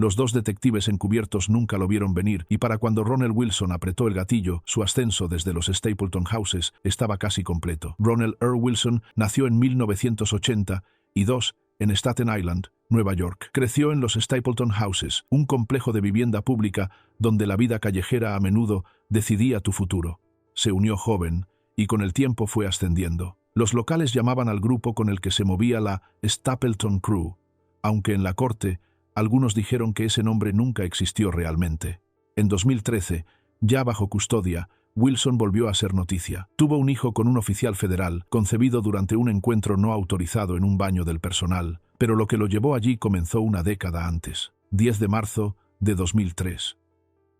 Los dos detectives encubiertos nunca lo vieron venir y para cuando Ronald Wilson apretó el gatillo, su ascenso desde los Stapleton Houses estaba casi completo. Ronald Earl Wilson nació en 1982 en Staten Island, Nueva York. Creció en los Stapleton Houses, un complejo de vivienda pública donde la vida callejera a menudo decidía tu futuro. Se unió joven y con el tiempo fue ascendiendo. Los locales llamaban al grupo con el que se movía la Stapleton Crew, aunque en la corte algunos dijeron que ese nombre nunca existió realmente. En 2013, ya bajo custodia, Wilson volvió a ser noticia. Tuvo un hijo con un oficial federal, concebido durante un encuentro no autorizado en un baño del personal, pero lo que lo llevó allí comenzó una década antes, 10 de marzo de 2003.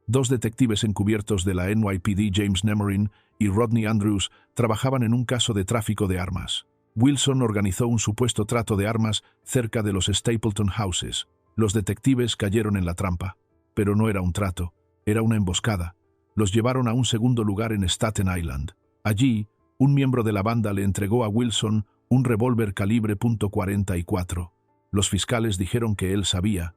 Dos detectives encubiertos de la NYPD, James Nemorin y Rodney Andrews, trabajaban en un caso de tráfico de armas. Wilson organizó un supuesto trato de armas cerca de los Stapleton Houses. Los detectives cayeron en la trampa, pero no era un trato, era una emboscada. Los llevaron a un segundo lugar en Staten Island. Allí, un miembro de la banda le entregó a Wilson un revólver calibre .44. Los fiscales dijeron que él sabía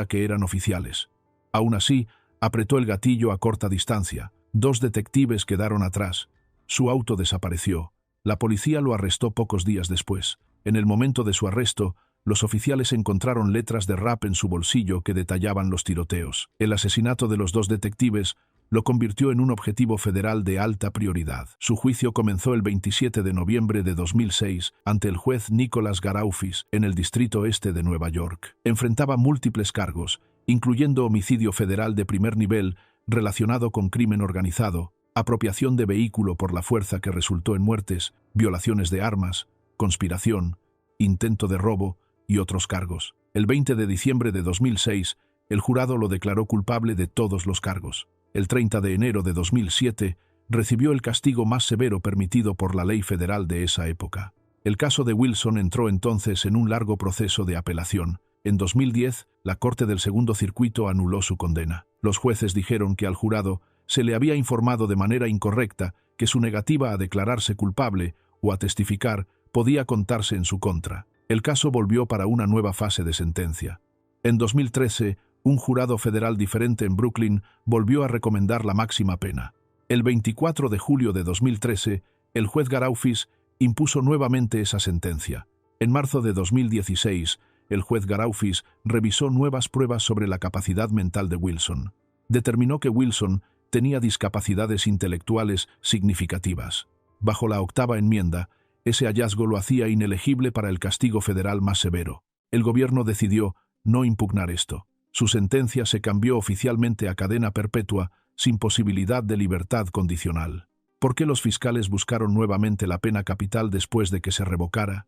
que eran oficiales. Aún así, apretó el gatillo a corta distancia. Dos detectives quedaron atrás. Su auto desapareció. La policía lo arrestó pocos días después. En el momento de su arresto, los oficiales encontraron letras de rap en su bolsillo que detallaban los tiroteos. El asesinato de los dos detectives lo convirtió en un objetivo federal de alta prioridad. Su juicio comenzó el 27 de noviembre de 2006 ante el juez Nicholas Garaufis en el Distrito Este de Nueva York. Enfrentaba múltiples cargos, incluyendo homicidio federal de primer nivel relacionado con crimen organizado, apropiación de vehículo por la fuerza que resultó en muertes, violaciones de armas, conspiración, intento de robo y otros cargos. El 20 de diciembre de 2006, el jurado lo declaró culpable de todos los cargos. El 30 de enero de 2007, recibió el castigo más severo permitido por la ley federal de esa época. El caso de Wilson entró entonces en un largo proceso de apelación. En 2010, la Corte del Segundo Circuito anuló su condena. Los jueces dijeron que al jurado se le había informado de manera incorrecta que su negativa a declararse culpable o a testificar podía contarse en su contra. El caso volvió para una nueva fase de sentencia. En 2013, un jurado federal diferente en Brooklyn volvió a recomendar la máxima pena. El 24 de julio de 2013, el juez Garaufis impuso nuevamente esa sentencia. En marzo de 2016, el juez Garaufis revisó nuevas pruebas sobre la capacidad mental de Wilson. Determinó que Wilson tenía discapacidades intelectuales significativas. Bajo la octava enmienda, ese hallazgo lo hacía inelegible para el castigo federal más severo. El gobierno decidió no impugnar esto. Su sentencia se cambió oficialmente a cadena perpetua sin posibilidad de libertad condicional. ¿Por qué los fiscales buscaron nuevamente la pena capital después de que se revocara?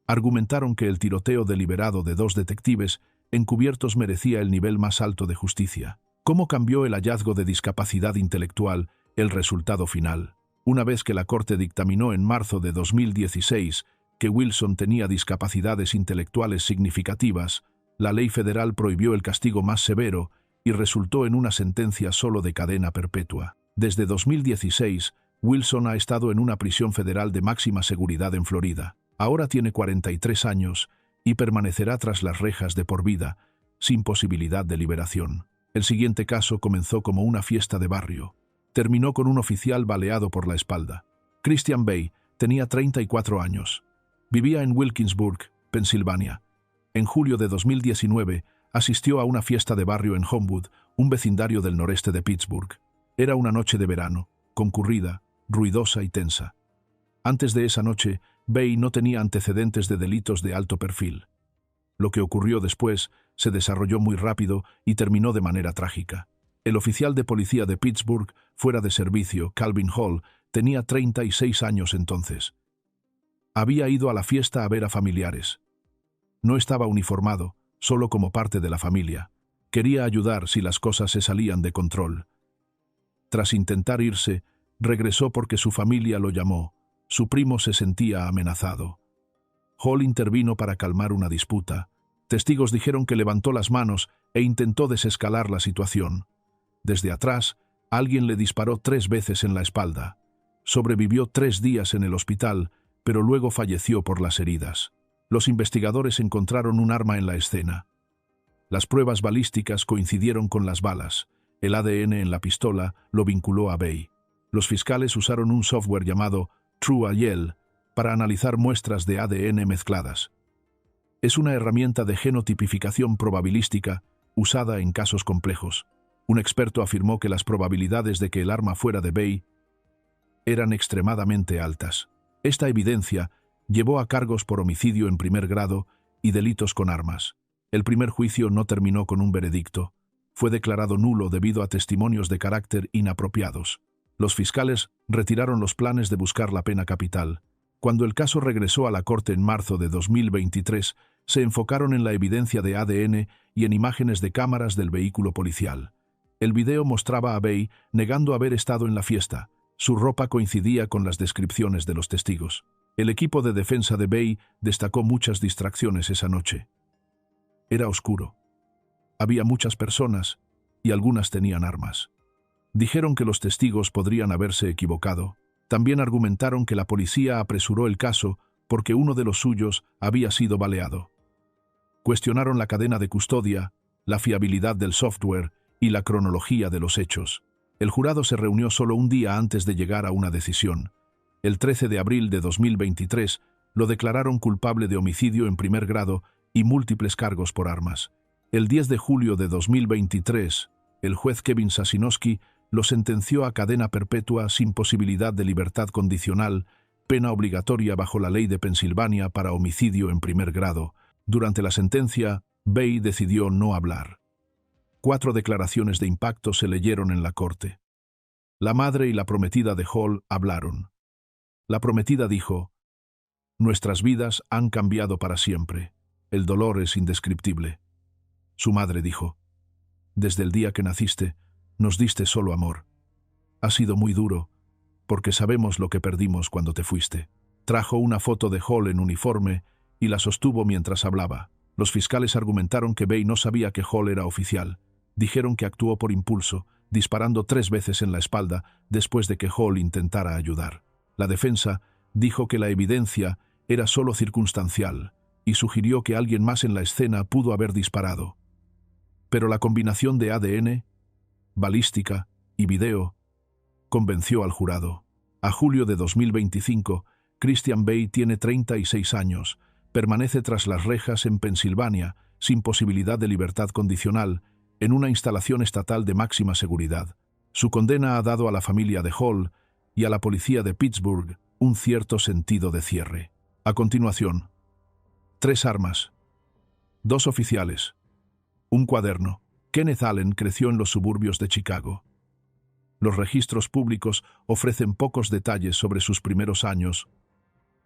Argumentaron que el tiroteo deliberado de dos detectives encubiertos merecía el nivel más alto de justicia. ¿Cómo cambió el hallazgo de discapacidad intelectual el resultado final? Una vez que la Corte dictaminó en marzo de 2016 que Wilson tenía discapacidades intelectuales significativas, la ley federal prohibió el castigo más severo y resultó en una sentencia solo de cadena perpetua. Desde 2016, Wilson ha estado en una prisión federal de máxima seguridad en Florida. Ahora tiene 43 años y permanecerá tras las rejas de por vida, sin posibilidad de liberación. El siguiente caso comenzó como una fiesta de barrio. Terminó con un oficial baleado por la espalda. Christian Bay tenía 34 años. Vivía en Wilkinsburg, Pensilvania. En julio de 2019, asistió a una fiesta de barrio en Homewood, un vecindario del noreste de Pittsburgh. Era una noche de verano, concurrida, ruidosa y tensa. Antes de esa noche, Bay no tenía antecedentes de delitos de alto perfil. Lo que ocurrió después se desarrolló muy rápido y terminó de manera trágica. El oficial de policía de Pittsburgh, fuera de servicio, Calvin Hall, tenía 36 años entonces. Había ido a la fiesta a ver a familiares. No estaba uniformado, solo como parte de la familia. Quería ayudar si las cosas se salían de control. Tras intentar irse, regresó porque su familia lo llamó. Su primo se sentía amenazado. Hall intervino para calmar una disputa. Testigos dijeron que levantó las manos e intentó desescalar la situación. Desde atrás, alguien le disparó 3 veces en la espalda. Sobrevivió 3 días en el hospital, pero luego falleció por las heridas. Los investigadores encontraron un arma en la escena. Las pruebas balísticas coincidieron con las balas. El ADN en la pistola lo vinculó a Bay. Los fiscales usaron un software llamado TrueAL para analizar muestras de ADN mezcladas. Es una herramienta de genotipificación probabilística usada en casos complejos. Un experto afirmó que las probabilidades de que el arma fuera de Bay eran extremadamente altas. Esta evidencia llevó a cargos por homicidio en primer grado y delitos con armas. El primer juicio no terminó con un veredicto. Fue declarado nulo debido a testimonios de carácter inapropiados. Los fiscales retiraron los planes de buscar la pena capital. Cuando el caso regresó a la corte en marzo de 2023, se enfocaron en la evidencia de ADN y en imágenes de cámaras del vehículo policial. El video mostraba a Bay negando haber estado en la fiesta. Su ropa coincidía con las descripciones de los testigos. El equipo de defensa de Bay destacó muchas distracciones esa noche. Era oscuro. Había muchas personas y algunas tenían armas. Dijeron que los testigos podrían haberse equivocado. También argumentaron que la policía apresuró el caso porque uno de los suyos había sido baleado. Cuestionaron la cadena de custodia, la fiabilidad del software y la cronología de los hechos. El jurado se reunió solo un día antes de llegar a una decisión. El 13 de abril de 2023 lo declararon culpable de homicidio en primer grado y múltiples cargos por armas. El 10 de julio de 2023, el juez Kevin Sasinowski lo sentenció a cadena perpetua sin posibilidad de libertad condicional, pena obligatoria bajo la ley de Pensilvania para homicidio en primer grado. Durante la sentencia, Bay decidió no hablar. 4 declaraciones de impacto se leyeron en la corte. La madre y la prometida de Hall hablaron. La prometida dijo: «Nuestras vidas han cambiado para siempre. El dolor es indescriptible». Su madre dijo: «Desde el día que naciste, nos diste solo amor. Ha sido muy duro, porque sabemos lo que perdimos cuando te fuiste». Trajo una foto de Hall en uniforme y la sostuvo mientras hablaba. Los fiscales argumentaron que Bay no sabía que Hall era oficial. Dijeron que actuó por impulso, disparando 3 veces en la espalda después de que Hall intentara ayudar. La defensa dijo que la evidencia era solo circunstancial y sugirió que alguien más en la escena pudo haber disparado. Pero la combinación de ADN, balística y video convenció al jurado. A julio de 2025, Christian Bay tiene 36 años, permanece tras las rejas en Pensilvania, sin posibilidad de libertad condicional, en una instalación estatal de máxima seguridad. Su condena ha dado a la familia de Hall y a la policía de Pittsburgh un cierto sentido de cierre. A continuación, 3 armas, 2 oficiales, un cuaderno. Kenneth Allen creció en los suburbios de Chicago. Los registros públicos ofrecen pocos detalles sobre sus primeros años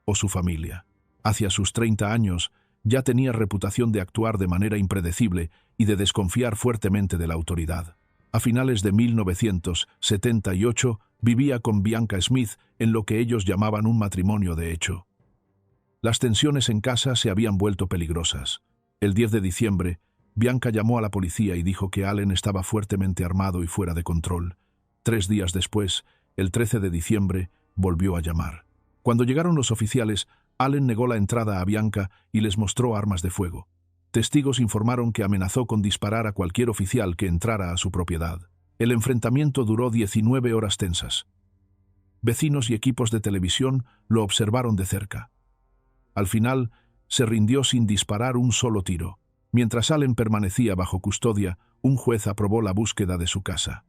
o su familia. Hacia sus 30 años, ya tenía reputación de actuar de manera impredecible y de desconfiar fuertemente de la autoridad. A finales de 1978, vivía con Bianca Smith en lo que ellos llamaban un matrimonio de hecho. Las tensiones en casa se habían vuelto peligrosas. El 10 de diciembre, Bianca llamó a la policía y dijo que Allen estaba fuertemente armado y fuera de control. 3 días después, el 13 de diciembre, volvió a llamar. Cuando llegaron los oficiales, Allen negó la entrada a Bianca y les mostró armas de fuego. Testigos informaron que amenazó con disparar a cualquier oficial que entrara a su propiedad. El enfrentamiento duró 19 horas tensas. Vecinos y equipos de televisión lo observaron de cerca. Al final, se rindió sin disparar un solo tiro. Mientras Allen permanecía bajo custodia, un juez aprobó la búsqueda de su casa.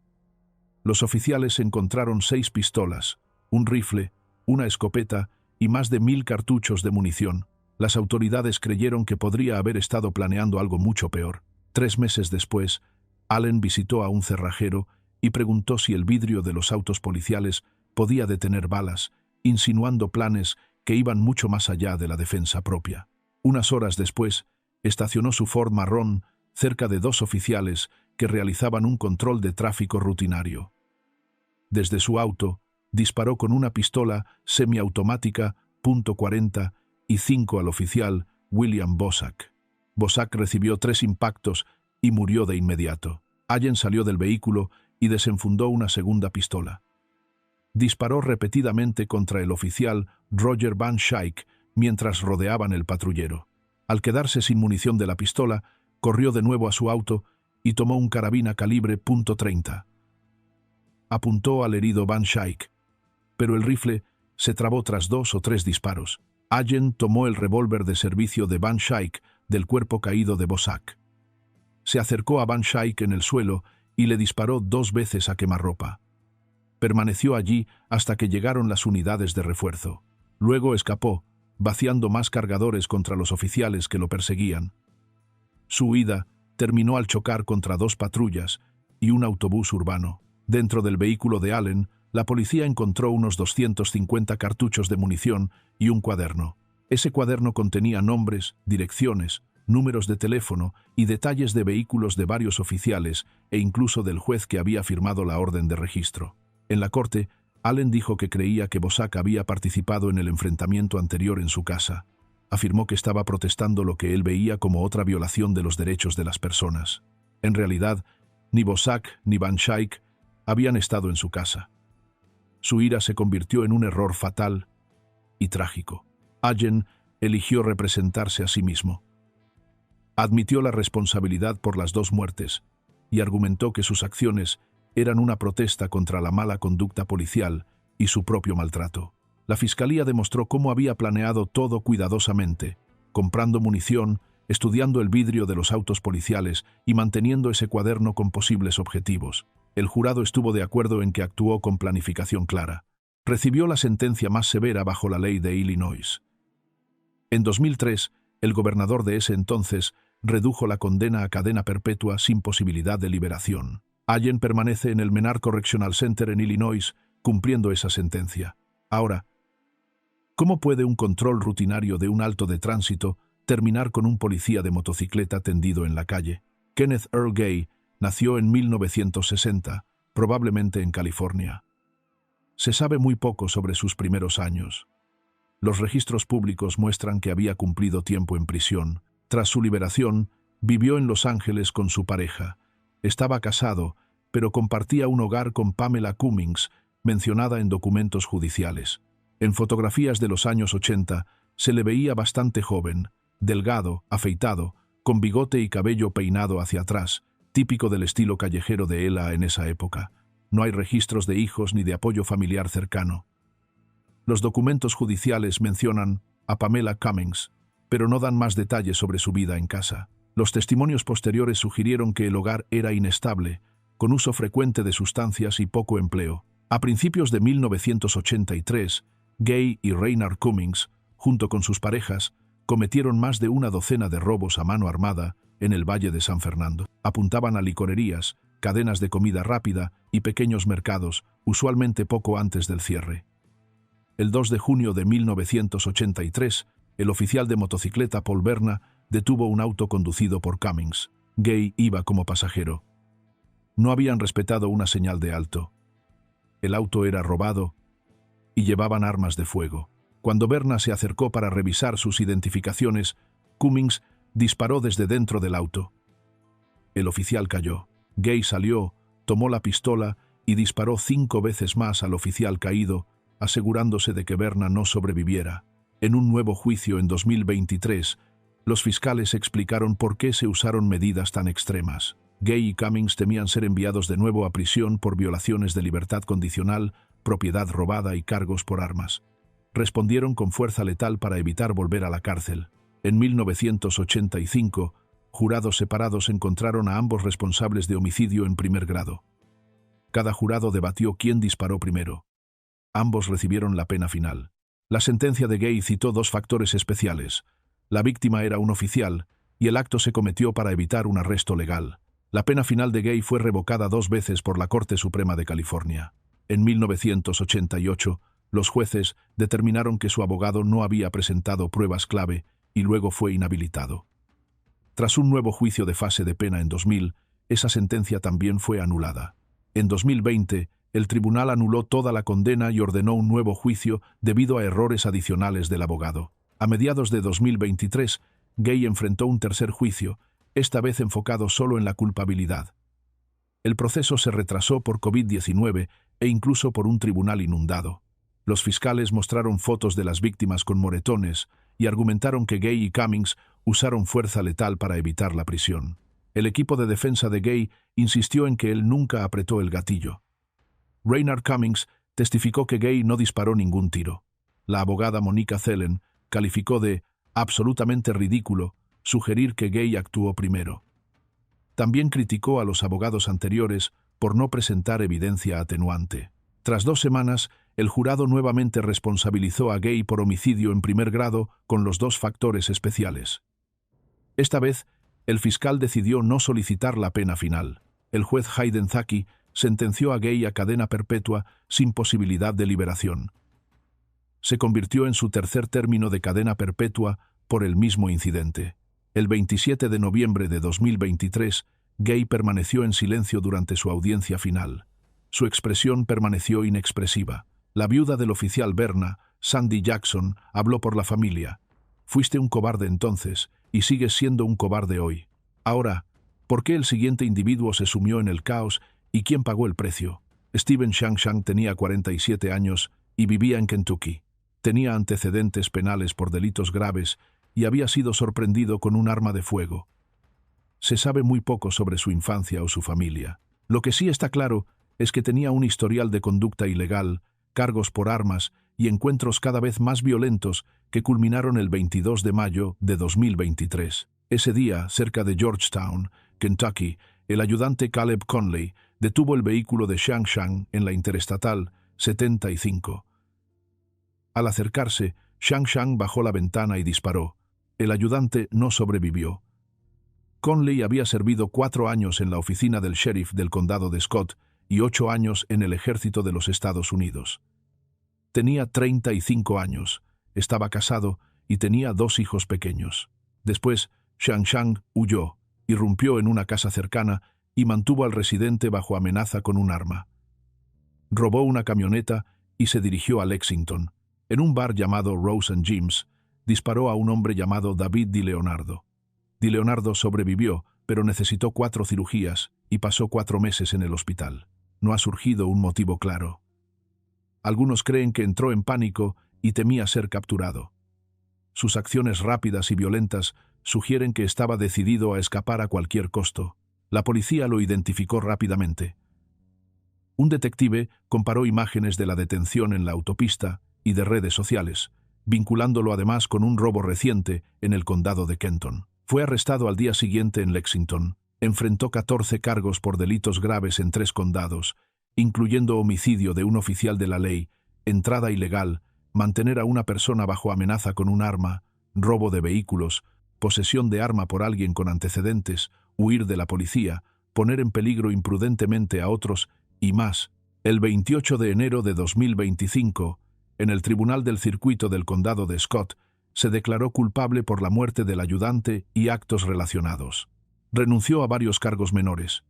Los oficiales encontraron 6 pistolas, un rifle, una escopeta y más de 1000 cartuchos de munición. Las autoridades creyeron que podría haber estado planeando algo mucho peor. 3 meses después, Allen visitó a un cerrajero y preguntó si el vidrio de los autos policiales podía detener balas, insinuando planes que iban mucho más allá de la defensa propia. Unas horas después, estacionó su Ford marrón cerca de 2 oficiales que realizaban un control de tráfico rutinario. Desde su auto, disparó con una pistola semiautomática .45 al oficial William Bosak. Bosak recibió 3 impactos y murió de inmediato. Allen salió del vehículo y desenfundó una segunda pistola. Disparó repetidamente contra el oficial Roger Van Schaik mientras rodeaban el patrullero. Al quedarse sin munición de la pistola, Corrió de nuevo a su auto y tomó un carabina calibre .30. Apuntó al herido Van Schaik, pero el rifle se trabó tras 2 o 3 disparos. Allen tomó el revólver de servicio de Van Schaik del cuerpo caído de Bosak. Se acercó a Van Schaik en el suelo y le disparó 2 veces a quemarropa. Permaneció allí hasta que llegaron las unidades de refuerzo. Luego escapó, vaciando más cargadores contra los oficiales que lo perseguían. Su huida terminó al chocar contra 2 patrullas y un autobús urbano. Dentro del vehículo de Allen, la policía encontró unos 250 cartuchos de munición y un cuaderno. Ese cuaderno contenía nombres, direcciones, números de teléfono y detalles de vehículos de varios oficiales e incluso del juez que había firmado la orden de registro. En la corte, Allen dijo que creía que Bosak había participado en el enfrentamiento anterior en su casa. Afirmó que estaba protestando lo que él veía como otra violación de los derechos de las personas. En realidad, ni Bosak ni Van Schaik habían estado en su casa. Su ira se convirtió en un error fatal y trágico. Allen eligió representarse a sí mismo. Admitió la responsabilidad por las 2 muertes y argumentó que sus acciones eran una protesta contra la mala conducta policial y su propio maltrato. La fiscalía demostró cómo había planeado todo cuidadosamente, comprando munición, estudiando el vidrio de los autos policiales y manteniendo ese cuaderno con posibles objetivos. El jurado estuvo de acuerdo en que actuó con planificación clara. Recibió la sentencia más severa bajo la ley de Illinois. En 2003, el gobernador de ese entonces redujo la condena a cadena perpetua sin posibilidad de liberación. Allen permanece en el Menard Correctional Center en Illinois, cumpliendo esa sentencia. Ahora, ¿cómo puede un control rutinario de un alto de tránsito terminar con un policía de motocicleta tendido en la calle? Kenneth Earl Gay nació en 1960, probablemente en California. Se sabe muy poco sobre sus primeros años. Los registros públicos muestran que había cumplido tiempo en prisión. Tras su liberación, vivió en Los Ángeles con su pareja. Estaba casado, pero compartía un hogar con Pamela Cummings, mencionada en documentos judiciales. En fotografías de los años 80 se le veía bastante joven, delgado, afeitado, con bigote y cabello peinado hacia atrás, típico del estilo callejero de Ella en esa época. No hay registros de hijos ni de apoyo familiar cercano. Los documentos judiciales mencionan a Pamela Cummings, pero no dan más detalles sobre su vida en casa. Los testimonios posteriores sugirieron que el hogar era inestable, con uso frecuente de sustancias y poco empleo. A principios de 1983, Gay y Raynard Cummings, junto con sus parejas, cometieron más de una docena de robos a mano armada en el Valle de San Fernando. Apuntaban a licorerías, cadenas de comida rápida y pequeños mercados, usualmente poco antes del cierre. El 2 de junio de 1983, el oficial de motocicleta Paul Berna detuvo un auto conducido por Cummings. Gay iba como pasajero. No habían respetado una señal de alto. El auto era robado y llevaban armas de fuego. Cuando Berna se acercó para revisar sus identificaciones, Cummings disparó desde dentro del auto. El oficial cayó. Gay salió, tomó la pistola y disparó 5 veces más al oficial caído, asegurándose de que Berna no sobreviviera. En un nuevo juicio en 2023, los fiscales explicaron por qué se usaron medidas tan extremas. Gay y Cummings temían ser enviados de nuevo a prisión por violaciones de libertad condicional, propiedad robada y cargos por armas. Respondieron con fuerza letal para evitar volver a la cárcel. En 1985, jurados separados encontraron a ambos responsables de homicidio en primer grado. Cada jurado debatió quién disparó primero. Ambos recibieron la pena final. La sentencia de Gay citó 2 factores especiales. La víctima era un oficial y el acto se cometió para evitar un arresto legal. La pena final de Gay fue revocada 2 veces por la Corte Suprema de California. En 1988, los jueces determinaron que su abogado no había presentado pruebas clave y luego fue inhabilitado. Tras un nuevo juicio de fase de pena en 2000, esa sentencia también fue anulada. En 2020, el tribunal anuló toda la condena y ordenó un nuevo juicio debido a errores adicionales del abogado. A mediados de 2023, Gay enfrentó un tercer juicio, esta vez enfocado solo en la culpabilidad. El proceso se retrasó por COVID-19 e incluso por un tribunal inundado. Los fiscales mostraron fotos de las víctimas con moretones y argumentaron que Gay y Cummings usaron fuerza letal para evitar la prisión. El equipo de defensa de Gay insistió en que él nunca apretó el gatillo. Raynard Cummings testificó que Gay no disparó ningún tiro. La abogada Monica Zellen calificó de absolutamente ridículo sugerir que Gay actuó primero. También criticó a los abogados anteriores por no presentar evidencia atenuante. Tras 2 semanas, el jurado nuevamente responsabilizó a Gay por homicidio en primer grado con los 2 factores especiales. Esta vez, el fiscal decidió no solicitar la pena final. El juez Hayden Zaki sentenció a Gay a cadena perpetua sin posibilidad de liberación. Se convirtió en su tercer término de cadena perpetua por el mismo incidente. El 27 de noviembre de 2023, Gay permaneció en silencio durante su audiencia final. Su expresión permaneció inexpresiva. La viuda del oficial Berna, Sandy Jackson, habló por la familia. Fuiste un cobarde entonces y sigues siendo un cobarde hoy. Ahora, ¿por qué el siguiente individuo se sumió en el caos y quién pagó el precio? Stephen Shang tenía 47 años y vivía en Kentucky. Tenía antecedentes penales por delitos graves y había sido sorprendido con un arma de fuego. Se sabe muy poco sobre su infancia o su familia. Lo que sí está claro es que tenía un historial de conducta ilegal, cargos por armas y encuentros cada vez más violentos que culminaron el 22 de mayo de 2023. Ese día, cerca de Georgetown, Kentucky, el ayudante Caleb Conley detuvo el vehículo de Shang en la Interestatal 75. Al acercarse, Shang bajó la ventana y disparó. El ayudante no sobrevivió. Conley había servido 4 años en la oficina del sheriff del condado de Scott y 8 años en el ejército de los Estados Unidos. Tenía 35 años, estaba casado y tenía 2 hijos pequeños. Después, Shang huyó, irrumpió en una casa cercana y mantuvo al residente bajo amenaza con un arma. Robó una camioneta y se dirigió a Lexington. En un bar llamado Rose and Jim's, disparó a un hombre llamado David DiLeonardo. DiLeonardo sobrevivió, pero necesitó 4 cirugías y pasó 4 meses en el hospital. No ha surgido un motivo claro. Algunos creen que entró en pánico y temía ser capturado. Sus acciones rápidas y violentas sugieren que estaba decidido a escapar a cualquier costo. La policía lo identificó rápidamente. Un detective comparó imágenes de la detención en la autopista y de redes sociales, vinculándolo además con un robo reciente en el condado de Kenton. Fue arrestado al día siguiente en Lexington. Enfrentó 14 cargos por delitos graves en 3 condados, incluyendo homicidio de un oficial de la ley, entrada ilegal, mantener a una persona bajo amenaza con un arma, robo de vehículos, posesión de arma por alguien con antecedentes, huir de la policía, poner en peligro imprudentemente a otros y más. El 28 de enero de 2025, en el Tribunal del Circuito del Condado de Scott, se declaró culpable por la muerte del ayudante y actos relacionados. Renunció a varios cargos menores.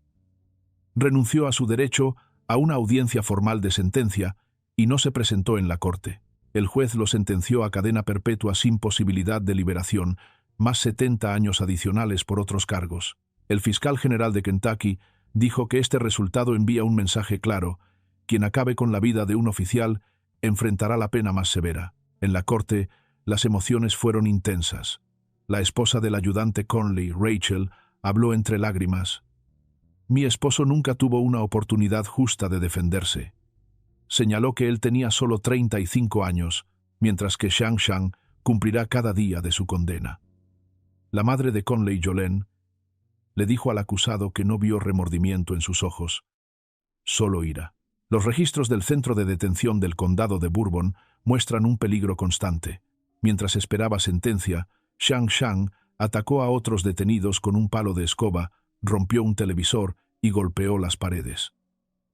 Renunció a su derecho a una audiencia formal de sentencia y no se presentó en la corte. El juez lo sentenció a cadena perpetua sin posibilidad de liberación, más 70 años adicionales por otros cargos. El fiscal general de Kentucky dijo que este resultado envía un mensaje claro: quien acabe con la vida de un oficial enfrentará la pena más severa. En la corte, las emociones fueron intensas. La esposa del ayudante Conley, Rachel, habló entre lágrimas. Mi esposo nunca tuvo una oportunidad justa de defenderse. Señaló que él tenía solo 35 años, mientras que Shang cumplirá cada día de su condena. La madre de Conley, Jolene, le dijo al acusado que no vio remordimiento en sus ojos, solo ira. Los registros del centro de detención del condado de Bourbon muestran un peligro constante. Mientras esperaba sentencia, Shang atacó a otros detenidos con un palo de escoba, rompió un televisor y golpeó las paredes.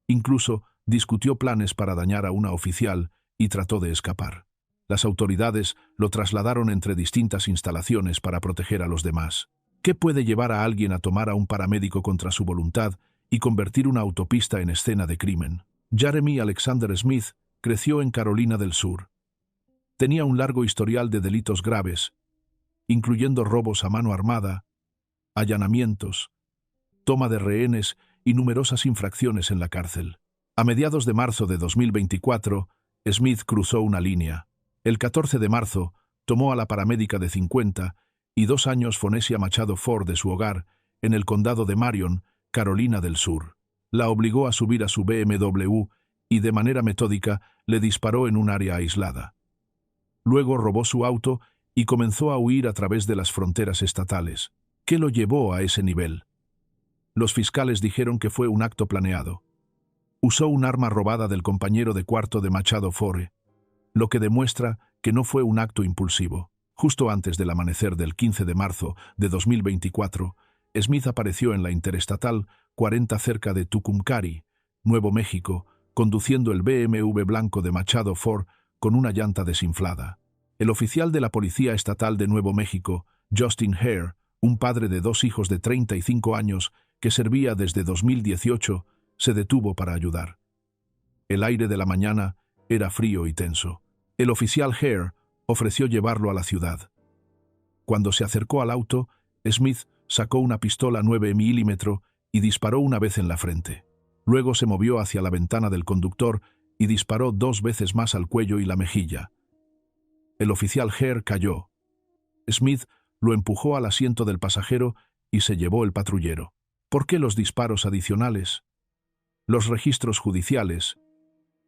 Incluso discutió planes para dañar a una oficial y trató de escapar. Las autoridades lo trasladaron entre distintas instalaciones para proteger a los demás. ¿Qué puede llevar a alguien a tomar a un paramédico contra su voluntad y convertir una autopista en escena de crimen? Jeremy Alexander Smith creció en Carolina del Sur. Tenía un largo historial de delitos graves, incluyendo robos a mano armada, allanamientos, toma de rehenes y numerosas infracciones en la cárcel. A mediados de marzo de 2024, Smith cruzó una línea. El 14 de marzo, tomó a la paramédica de 50 y 2 años Phonesia Machado Ford de su hogar, en el condado de Marion, Carolina del Sur. La obligó a subir a su BMW y de manera metódica le disparó en un área aislada. Luego robó su auto y comenzó a huir a través de las fronteras estatales. ¿Qué lo llevó a ese nivel? Los fiscales dijeron que fue un acto planeado. Usó un arma robada del compañero de cuarto de Machado Ford, lo que demuestra que no fue un acto impulsivo. Justo antes del amanecer del 15 de marzo de 2024, Smith apareció en la Interestatal 40 cerca de Tucumcari, Nuevo México, conduciendo el BMW blanco de Machado Ford con una llanta desinflada. El oficial de la Policía Estatal de Nuevo México, Justin Hare, un padre de 2 hijos de 35 años que servía desde 2018, se detuvo para ayudar. El aire de la mañana era frío y tenso. El oficial Hare ofreció llevarlo a la ciudad. Cuando se acercó al auto, Smith sacó una pistola 9 milímetros y disparó una vez en la frente. Luego se movió hacia la ventana del conductor y disparó 2 veces más al cuello y la mejilla. El oficial Hare cayó. Smith lo empujó al asiento del pasajero y se llevó el patrullero. ¿Por qué los disparos adicionales? Los registros judiciales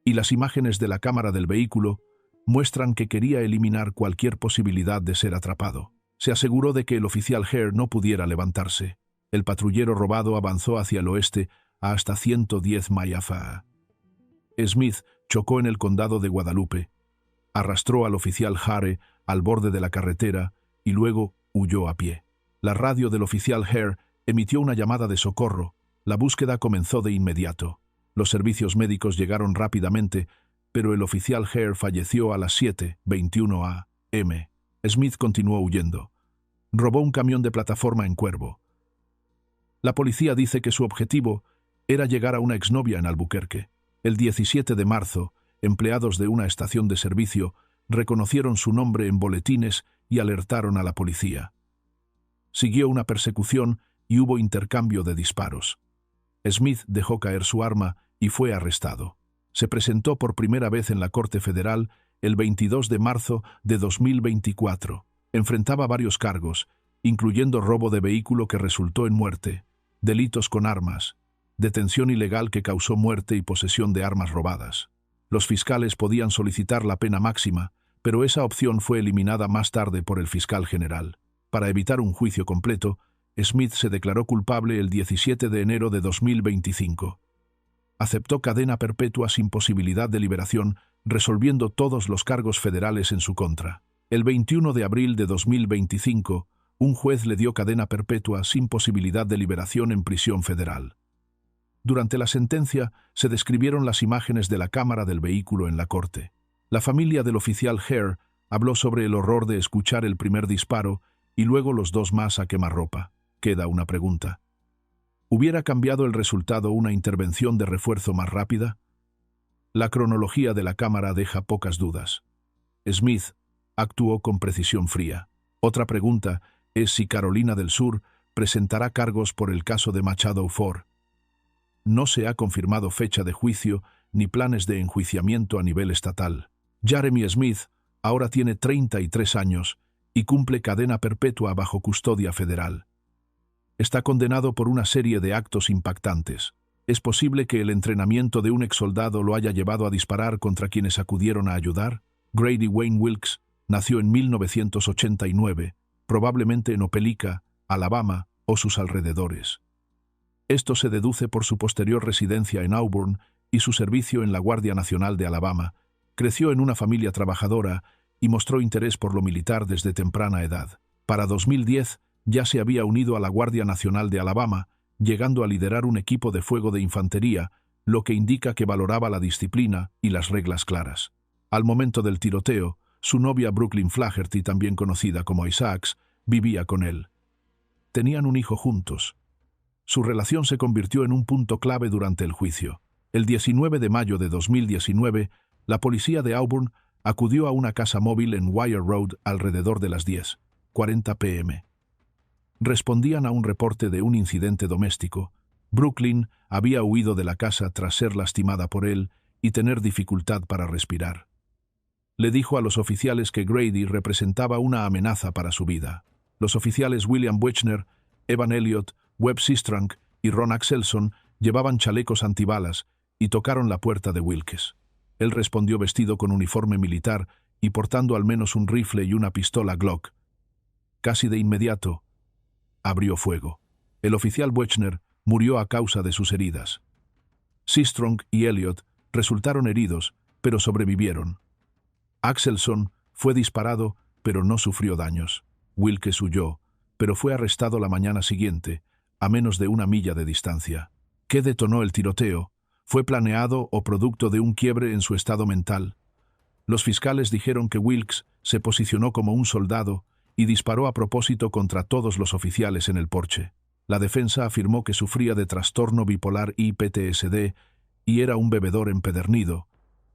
y las imágenes de la cámara del vehículo muestran que quería eliminar cualquier posibilidad de ser atrapado. Se aseguró de que el oficial Hare no pudiera levantarse. El patrullero robado avanzó hacia el oeste hasta 110 Mayafa. Smith chocó en el condado de Guadalupe, arrastró al oficial Hare al borde de la carretera y luego huyó a pie. La radio del oficial Hare emitió una llamada de socorro. La búsqueda comenzó de inmediato. Los servicios médicos llegaron rápidamente, pero el oficial Hare falleció a las 7:21 a.m. Smith continuó huyendo. Robó un camión de plataforma en Cuervo. La policía dice que su objetivo era llegar a una exnovia en Albuquerque. El 17 de marzo, empleados de una estación de servicio reconocieron su nombre en boletines y alertaron a la policía. Siguió una persecución y hubo intercambio de disparos. Smith dejó caer su arma y fue arrestado. Se presentó por primera vez en la Corte Federal el 22 de marzo de 2024. Enfrentaba varios cargos, incluyendo robo de vehículo que resultó en muerte, delitos con armas, detención ilegal que causó muerte y posesión de armas robadas. Los fiscales podían solicitar la pena máxima, pero esa opción fue eliminada más tarde por el fiscal general. Para evitar un juicio completo, Smith se declaró culpable el 17 de enero de 2025. Aceptó cadena perpetua sin posibilidad de liberación, resolviendo todos los cargos federales en su contra. El 21 de abril de 2025, un juez le dio cadena perpetua sin posibilidad de liberación en prisión federal. Durante la sentencia, se describieron las imágenes de la cámara del vehículo en la corte. La familia del oficial Hare habló sobre el horror de escuchar el primer disparo y luego los 2 más a quemarropa. Queda una pregunta. ¿Hubiera cambiado el resultado una intervención de refuerzo más rápida? La cronología de la cámara deja pocas dudas. Smith actuó con precisión fría. Otra pregunta es si Carolina del Sur presentará cargos por el caso de Machado Ford. No se ha confirmado fecha de juicio ni planes de enjuiciamiento a nivel estatal. Jeremy Smith ahora tiene 33 años y cumple cadena perpetua bajo custodia federal. Está condenado por una serie de actos impactantes. ¿Es posible que el entrenamiento de un exsoldado lo haya llevado a disparar contra quienes acudieron a ayudar? Grady Wayne Wilkes nació en 1989, probablemente en Opelika, Alabama o sus alrededores. Esto se deduce por su posterior residencia en Auburn y su servicio en la Guardia Nacional de Alabama. Creció en una familia trabajadora y mostró interés por lo militar desde temprana edad. Para 2010 ya se había unido a la Guardia Nacional de Alabama, llegando a liderar un equipo de fuego de infantería, lo que indica que valoraba la disciplina y las reglas claras. Al momento del tiroteo, su novia Brooklyn Flaherty, también conocida como Isaacs, vivía con él. Tenían un hijo juntos. Su relación se convirtió en un punto clave durante el juicio. El 19 de mayo de 2019, la policía de Auburn acudió a una casa móvil en Wire Road alrededor de las 10:40 p.m. Respondían a un reporte de un incidente doméstico. Brooklyn había huido de la casa tras ser lastimada por él y tener dificultad para respirar. Le dijo a los oficiales que Grady representaba una amenaza para su vida. Los oficiales William Wechner, Evan Elliott, Webb Sistrunk y Ron Axelson llevaban chalecos antibalas y tocaron la puerta de Wilkes. Él respondió vestido con uniforme militar y portando al menos un rifle y una pistola Glock. Casi de inmediato, abrió fuego. El oficial Wechner murió a causa de sus heridas. Sistrunk y Elliott resultaron heridos, pero sobrevivieron. Axelson fue disparado, pero no sufrió daños. Wilkes huyó, pero fue arrestado la mañana siguiente, a menos de 1 milla de distancia. ¿Qué detonó el tiroteo? ¿Fue planeado o producto de un quiebre en su estado mental? Los fiscales dijeron que Wilkes se posicionó como un soldado y disparó a propósito contra todos los oficiales en el porche. La defensa afirmó que sufría de trastorno bipolar y PTSD y era un bebedor empedernido,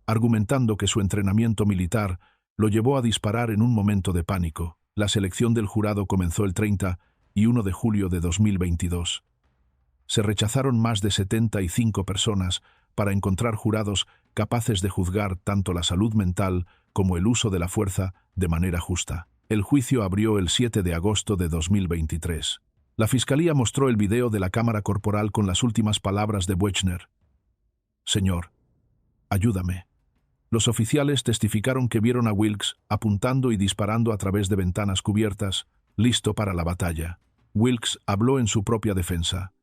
argumentando que su entrenamiento militar lo llevó a disparar en un momento de pánico. La selección del jurado comenzó el 31 de julio de 2022. Se rechazaron más de 75 personas para encontrar jurados capaces de juzgar tanto la salud mental como el uso de la fuerza de manera justa. El juicio abrió el 7 de agosto de 2023. La fiscalía mostró el video de la cámara corporal con las últimas palabras de Wechner. «Señor, ayúdame». Los oficiales testificaron que vieron a Wilkes apuntando y disparando a través de ventanas cubiertas, listo para la batalla. Wilkes habló en su propia defensa.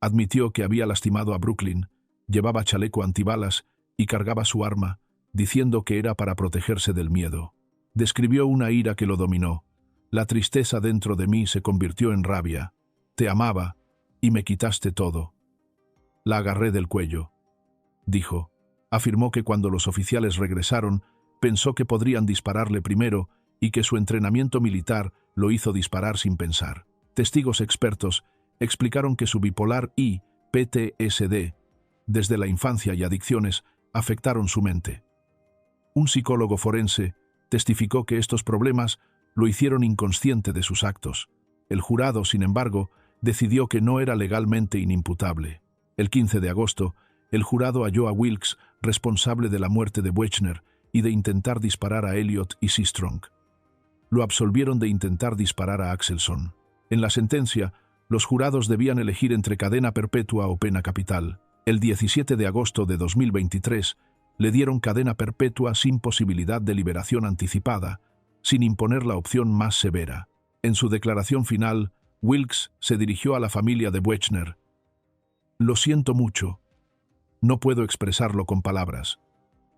Admitió que había lastimado a Brooklyn, llevaba chaleco antibalas y cargaba su arma, diciendo que era para protegerse del miedo. Describió una ira que lo dominó. La tristeza dentro de mí se convirtió en rabia. Te amaba y me quitaste todo. La agarré del cuello. Dijo. Afirmó que cuando los oficiales regresaron, pensó que podrían dispararle primero y que su entrenamiento militar lo hizo disparar sin pensar. Testigos expertos explicaron que su bipolar y PTSD, desde la infancia y adicciones, afectaron su mente. Un psicólogo forense testificó que estos problemas lo hicieron inconsciente de sus actos. El jurado, sin embargo, decidió que no era legalmente inimputable. El 15 de agosto, el jurado halló a Wilkes responsable de la muerte de Wechner y de intentar disparar a Elliott y Sistrunk. Lo absolvieron de intentar disparar a Axelson. En la sentencia, los jurados debían elegir entre cadena perpetua o pena capital. El 17 de agosto de 2023 le dieron cadena perpetua sin posibilidad de liberación anticipada, sin imponer la opción más severa. En su declaración final, Wilkes se dirigió a la familia de Wechner. «Lo siento mucho. No puedo expresarlo con palabras.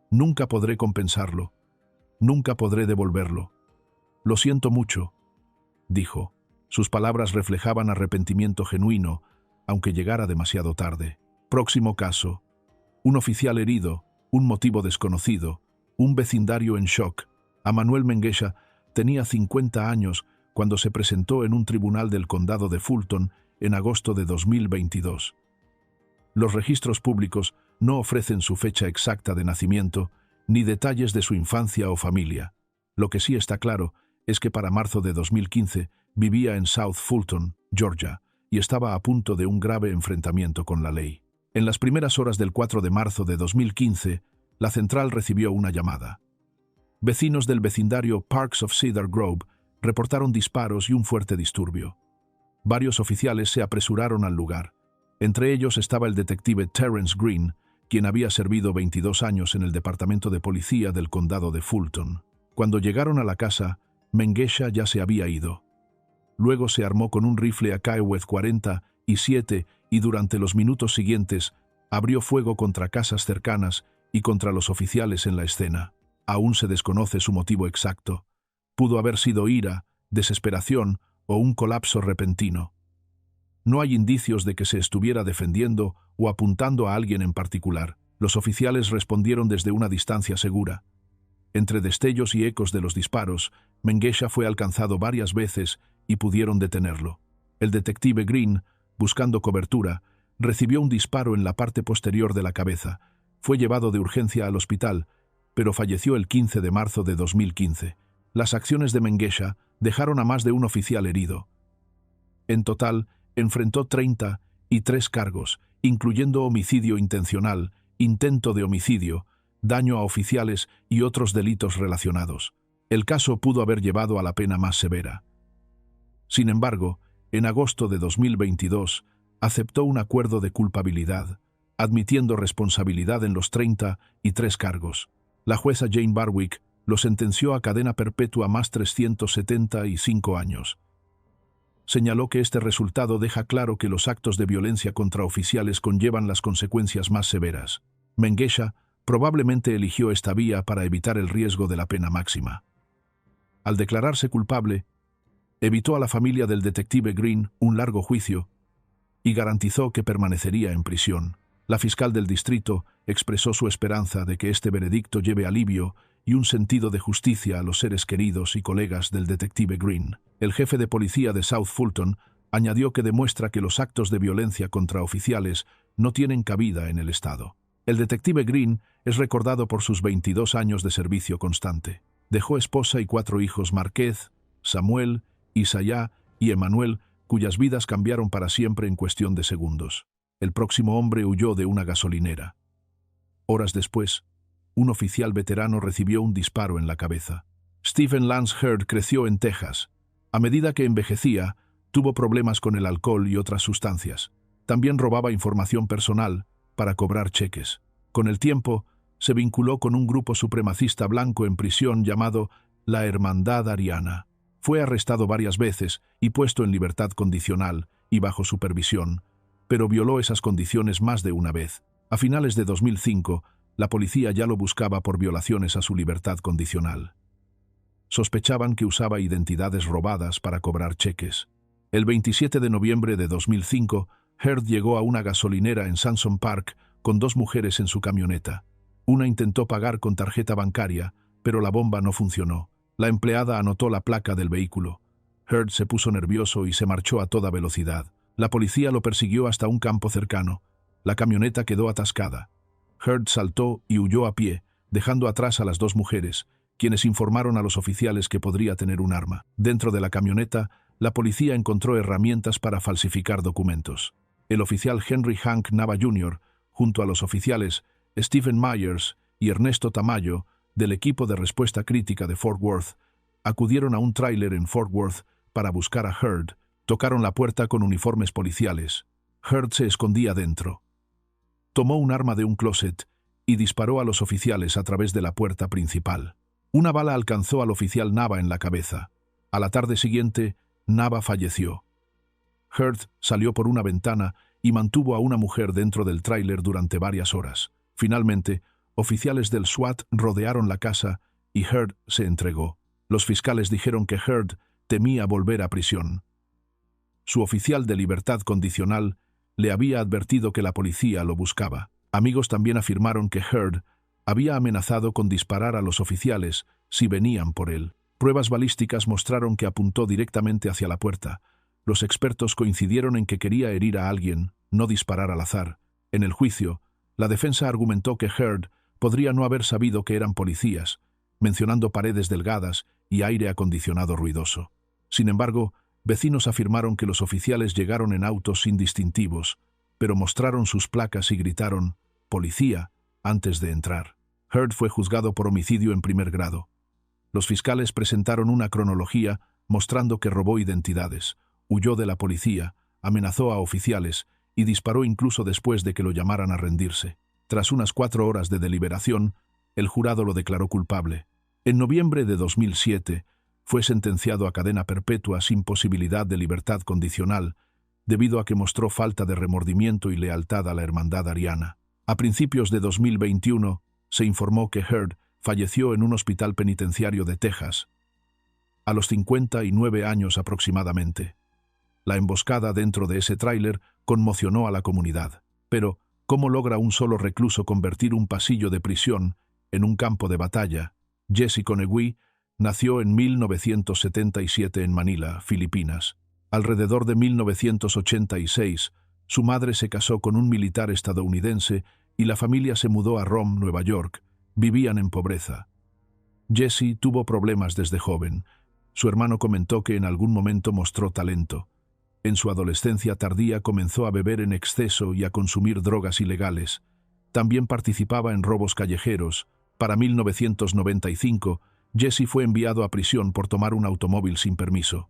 Nunca podré compensarlo. Nunca podré devolverlo. Lo siento mucho», dijo. Sus palabras reflejaban arrepentimiento genuino, aunque llegara demasiado tarde. Próximo caso. Un oficial herido, un motivo desconocido, un vecindario en shock. Manuel Mengesha tenía 50 años cuando se presentó en un tribunal del condado de Fulton en agosto de 2022. Los registros públicos no ofrecen su fecha exacta de nacimiento ni detalles de su infancia o familia. Lo que sí está claro es que para marzo de 2015 vivía en South Fulton, Georgia, y estaba a punto de un grave enfrentamiento con la ley. En las primeras horas del 4 de marzo de 2015, la central recibió una llamada. Vecinos del vecindario Parks of Cedar Grove reportaron disparos y un fuerte disturbio. Varios oficiales se apresuraron al lugar. Entre ellos estaba el detective Terrence Green, quien había servido 22 años en el departamento de policía del condado de Fulton. Cuando llegaron a la casa, Mengesha ya se había ido. Luego se armó con un rifle AK-47 y durante los minutos siguientes abrió fuego contra casas cercanas y contra los oficiales en la escena. Aún se desconoce su motivo exacto. Pudo haber sido ira, desesperación o un colapso repentino. No hay indicios de que se estuviera defendiendo o apuntando a alguien en particular. Los oficiales respondieron desde una distancia segura. Entre destellos y ecos de los disparos, Mengesha fue alcanzado varias veces y pudieron detenerlo. El detective Green, buscando cobertura, recibió un disparo en la parte posterior de la cabeza. Fue llevado de urgencia al hospital, pero falleció el 15 de marzo de 2015. Las acciones de Mengesha dejaron a más de un oficial herido. En total, enfrentó 33 cargos, incluyendo homicidio intencional, intento de homicidio, daño a oficiales y otros delitos relacionados. El caso pudo haber llevado a la pena más severa. Sin embargo, en agosto de 2022, aceptó un acuerdo de culpabilidad, admitiendo responsabilidad en los 33 cargos. La jueza Jane Barwick lo sentenció a cadena perpetua más 375 años. Señaló que este resultado deja claro que los actos de violencia contra oficiales conllevan las consecuencias más severas. Mengesha probablemente eligió esta vía para evitar el riesgo de la pena máxima. Al declararse culpable, evitó a la familia del detective Green un largo juicio y garantizó que permanecería en prisión. La fiscal del distrito expresó su esperanza de que este veredicto lleve alivio y un sentido de justicia a los seres queridos y colegas del detective Green. El jefe de policía de South Fulton añadió que demuestra que los actos de violencia contra oficiales no tienen cabida en el Estado. El detective Green es recordado por sus 22 años de servicio constante. Dejó esposa y 4 hijos: Marquez, Samuel, Isaiah y Emmanuel, cuyas vidas cambiaron para siempre en cuestión de segundos. El próximo hombre huyó de una gasolinera. Horas después, un oficial veterano recibió un disparo en la cabeza. Stephen Lance Heard creció en Texas. A medida que envejecía, tuvo problemas con el alcohol y otras sustancias. También robaba información personal para cobrar cheques. Con el tiempo, se vinculó con un grupo supremacista blanco en prisión llamado la Hermandad Ariana. Fue arrestado varias veces y puesto en libertad condicional y bajo supervisión, pero violó esas condiciones más de una vez. A finales de 2005, la policía ya lo buscaba por violaciones a su libertad condicional. Sospechaban que usaba identidades robadas para cobrar cheques. El 27 de noviembre de 2005, Heard llegó a una gasolinera en Sansom Park con 2 mujeres en su camioneta. Una intentó pagar con tarjeta bancaria, pero la bomba no funcionó. La empleada anotó la placa del vehículo. Heard se puso nervioso y se marchó a toda velocidad. La policía lo persiguió hasta un campo cercano. La camioneta quedó atascada. Heard saltó y huyó a pie, dejando atrás a las 2 mujeres, quienes informaron a los oficiales que podría tener un arma. Dentro de la camioneta, la policía encontró herramientas para falsificar documentos. El oficial Henry Hank Nava Jr., junto a los oficiales Stephen Myers y Ernesto Tamayo, del equipo de respuesta crítica de Fort Worth, acudieron a un tráiler en Fort Worth para buscar a Heard. Tocaron la puerta con uniformes policiales. Heard se escondía dentro. Tomó un arma de un closet y disparó a los oficiales a través de la puerta principal. Una bala alcanzó al oficial Nava en la cabeza. A la tarde siguiente, Nava falleció. Heard salió por una ventana y mantuvo a una mujer dentro del tráiler durante varias horas. Finalmente, oficiales del SWAT rodearon la casa y Heard se entregó. Los fiscales dijeron que Heard temía volver a prisión. Su oficial de libertad condicional le había advertido que la policía lo buscaba. Amigos también afirmaron que Heard había amenazado con disparar a los oficiales si venían por él. Pruebas balísticas mostraron que apuntó directamente hacia la puerta. Los expertos coincidieron en que quería herir a alguien, no disparar al azar. En el juicio, la defensa argumentó que Heard podría no haber sabido que eran policías, mencionando paredes delgadas y aire acondicionado ruidoso. Sin embargo, vecinos afirmaron que los oficiales llegaron en autos sin distintivos, pero mostraron sus placas y gritaron «Policía» antes de entrar. Heard fue juzgado por homicidio en primer grado. Los fiscales presentaron una cronología mostrando que robó identidades, huyó de la policía, amenazó a oficiales y disparó incluso después de que lo llamaran a rendirse. Tras unas 4 horas de deliberación, el jurado lo declaró culpable. En noviembre de 2007, fue sentenciado a cadena perpetua sin posibilidad de libertad condicional, debido a que mostró falta de remordimiento y lealtad a la Hermandad Ariana. A principios de 2021, se informó que Heard falleció en un hospital penitenciario de Texas, a los 59 años aproximadamente. La emboscada dentro de ese tráiler conmocionó a la comunidad. Pero, ¿cómo logra un solo recluso convertir un pasillo de prisión en un campo de batalla? Jesse Conegui nació en 1977 en Manila, Filipinas. Alrededor de 1986, su madre se casó con un militar estadounidense y la familia se mudó a Rome, Nueva York. Vivían en pobreza. Jesse tuvo problemas desde joven. Su hermano comentó que en algún momento mostró talento. En su adolescencia tardía comenzó a beber en exceso y a consumir drogas ilegales. También participaba en robos callejeros. Para 1995, Jesse fue enviado a prisión por tomar un automóvil sin permiso.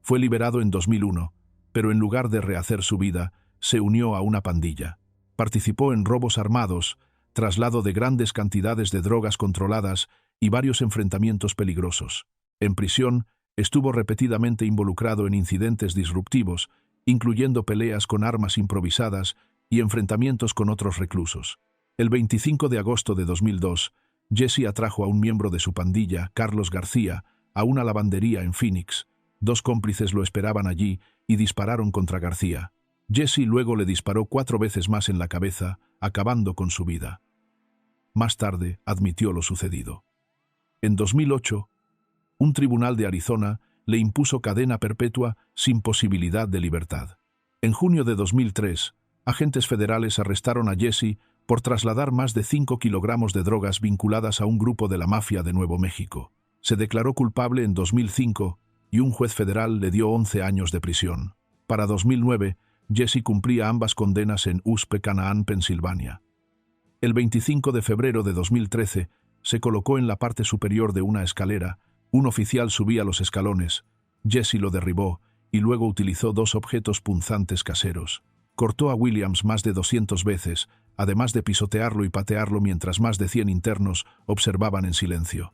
Fue liberado en 2001, pero en lugar de rehacer su vida, se unió a una pandilla. Participó en robos armados, traslado de grandes cantidades de drogas controladas y varios enfrentamientos peligrosos. En prisión, estuvo repetidamente involucrado en incidentes disruptivos, incluyendo peleas con armas improvisadas y enfrentamientos con otros reclusos. El 25 de agosto de 2002, Jesse atrajo a un miembro de su pandilla, Carlos García, a una lavandería en Phoenix. 2 cómplices lo esperaban allí y dispararon contra García. Jesse luego le disparó 4 veces más en la cabeza, acabando con su vida. Más tarde, admitió lo sucedido. En 2008, un tribunal de Arizona le impuso cadena perpetua sin posibilidad de libertad. En junio de 2003, agentes federales arrestaron a Jesse por trasladar más de 5 kilogramos de drogas vinculadas a un grupo de la mafia de Nuevo México. Se declaró culpable en 2005 y un juez federal le dio 11 años de prisión. Para 2009, Jesse cumplía ambas condenas en Uspe, Canaan, Pensilvania. El 25 de febrero de 2013, se colocó en la parte superior de una escalera. Un oficial subía los escalones. Jesse lo derribó y luego utilizó 2 objetos punzantes caseros. Cortó a Williams más de 200 veces, además de pisotearlo y patearlo mientras más de 100 internos observaban en silencio.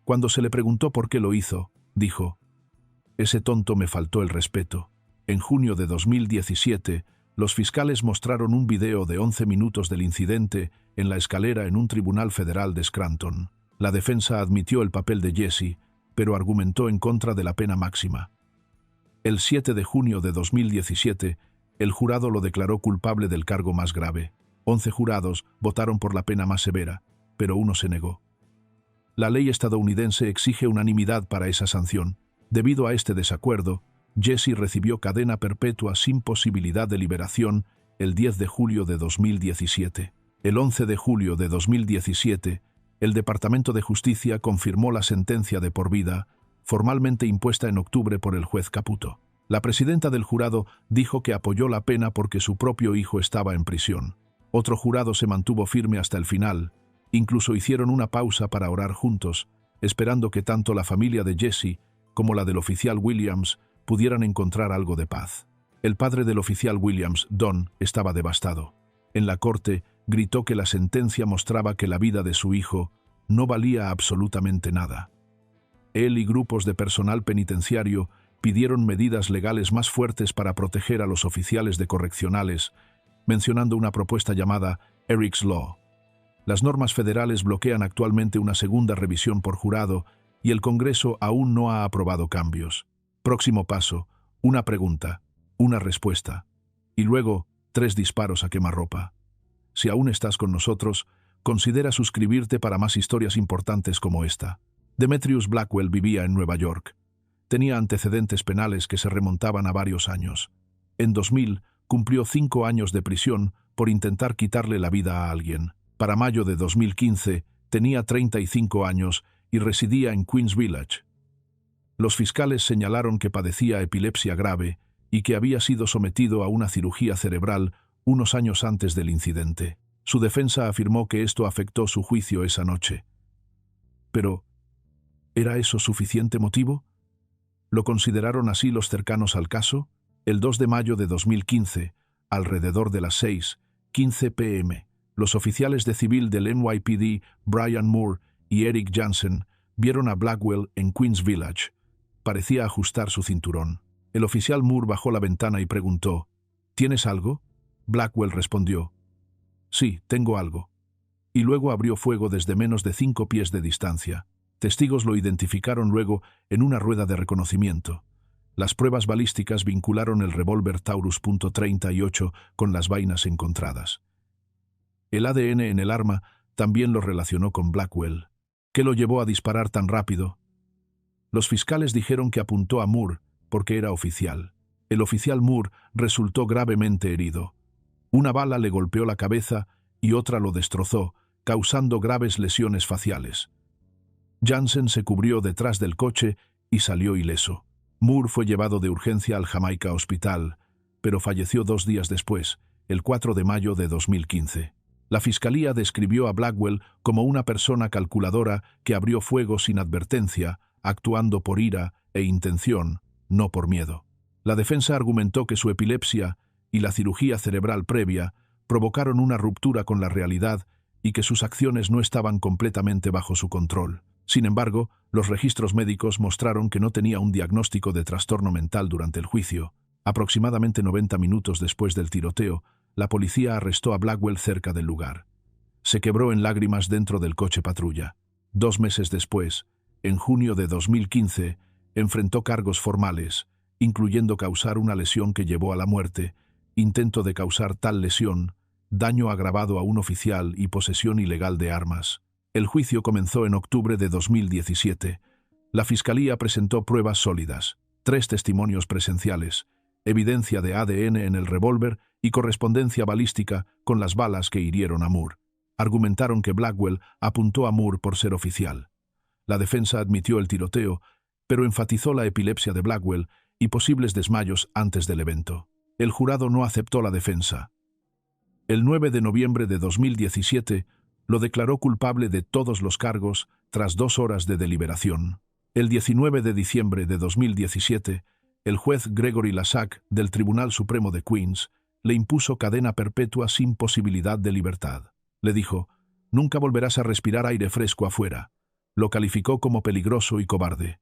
Cuando se le preguntó por qué lo hizo, dijo: «Ese tonto me faltó el respeto». En junio de 2017, los fiscales mostraron un video de 11 minutos del incidente en la escalera en un tribunal federal de Scranton. La defensa admitió el papel de Jesse, pero argumentó en contra de la pena máxima. El 7 de junio de 2017, el jurado lo declaró culpable del cargo más grave. 11 jurados votaron por la pena más severa, pero uno se negó. La ley estadounidense exige unanimidad para esa sanción. Debido a este desacuerdo, Jesse recibió cadena perpetua sin posibilidad de liberación el 10 de julio de 2017. El 11 de julio de 2017, el Departamento de Justicia confirmó la sentencia de por vida, formalmente impuesta en octubre por el juez Caputo. La presidenta del jurado dijo que apoyó la pena porque su propio hijo estaba en prisión. Otro jurado se mantuvo firme hasta el final. Incluso hicieron una pausa para orar juntos, esperando que tanto la familia de Jesse como la del oficial Williams pudieran encontrar algo de paz. El padre del oficial Williams, Don, estaba devastado. En la corte, gritó que la sentencia mostraba que la vida de su hijo no valía absolutamente nada. Él y grupos de personal penitenciario pidieron medidas legales más fuertes para proteger a los oficiales de correccionales, mencionando una propuesta llamada Eric's Law. Las normas federales bloquean actualmente una segunda revisión por jurado y el Congreso aún no ha aprobado cambios. Próximo paso: una pregunta, una respuesta, y luego 3 disparos a quemarropa. Si aún estás con nosotros, considera suscribirte para más historias importantes como esta. Demetrius Blackwell vivía en Nueva York. Tenía antecedentes penales que se remontaban a varios años. En 2000, cumplió 5 años de prisión por intentar quitarle la vida a alguien. Para mayo de 2015, tenía 35 años y residía en Queens Village. Los fiscales señalaron que padecía epilepsia grave y que había sido sometido a una cirugía cerebral unos años antes del incidente. Su defensa afirmó que esto afectó su juicio esa noche. Pero, ¿era eso suficiente motivo? ¿Lo consideraron así los cercanos al caso? El 2 de mayo de 2015, alrededor de las 6:15 p.m., los oficiales de civil del NYPD, Brian Moore y Eric Jansen, vieron a Blackwell en Queens Village. Parecía ajustar su cinturón. El oficial Moore bajó la ventana y preguntó: ¿Tienes algo? Blackwell respondió: Sí, tengo algo. Y luego abrió fuego desde menos de 5 pies de distancia. Testigos lo identificaron luego en una rueda de reconocimiento. Las pruebas balísticas vincularon el revólver Taurus .38 con las vainas encontradas. El ADN en el arma también lo relacionó con Blackwell. ¿Qué lo llevó a disparar tan rápido? Los fiscales dijeron que apuntó a Moore porque era oficial. El oficial Moore resultó gravemente herido. Una bala le golpeó la cabeza y otra lo destrozó, causando graves lesiones faciales. Jansen se cubrió detrás del coche y salió ileso. Moore fue llevado de urgencia al Jamaica Hospital, pero falleció 2 días después, el 4 de mayo de 2015. La fiscalía describió a Blackwell como una persona calculadora que abrió fuego sin advertencia, actuando por ira e intención, no por miedo. La defensa argumentó que su epilepsia y la cirugía cerebral previa provocaron una ruptura con la realidad y que sus acciones no estaban completamente bajo su control. Sin embargo, los registros médicos mostraron que no tenía un diagnóstico de trastorno mental durante el juicio. Aproximadamente 90 minutos después del tiroteo, la policía arrestó a Blackwell cerca del lugar. Se quebró en lágrimas dentro del coche patrulla. 2 meses después, en junio de 2015, enfrentó cargos formales, incluyendo causar una lesión que llevó a la muerte, intento de causar tal lesión, daño agravado a un oficial y posesión ilegal de armas. El juicio comenzó en octubre de 2017. La fiscalía presentó pruebas sólidas, 3 testimonios presenciales, evidencia de ADN en el revólver y correspondencia balística con las balas que hirieron a Moore. Argumentaron que Blackwell apuntó a Moore por ser oficial. La defensa admitió el tiroteo, pero enfatizó la epilepsia de Blackwell y posibles desmayos antes del evento. El jurado no aceptó la defensa. El 9 de noviembre de 2017 lo declaró culpable de todos los cargos tras 2 horas de deliberación. El 19 de diciembre de 2017, el juez Gregory Lassac del Tribunal Supremo de Queens le impuso cadena perpetua sin posibilidad de libertad. Le dijo: «Nunca volverás a respirar aire fresco afuera». Lo calificó como peligroso y cobarde.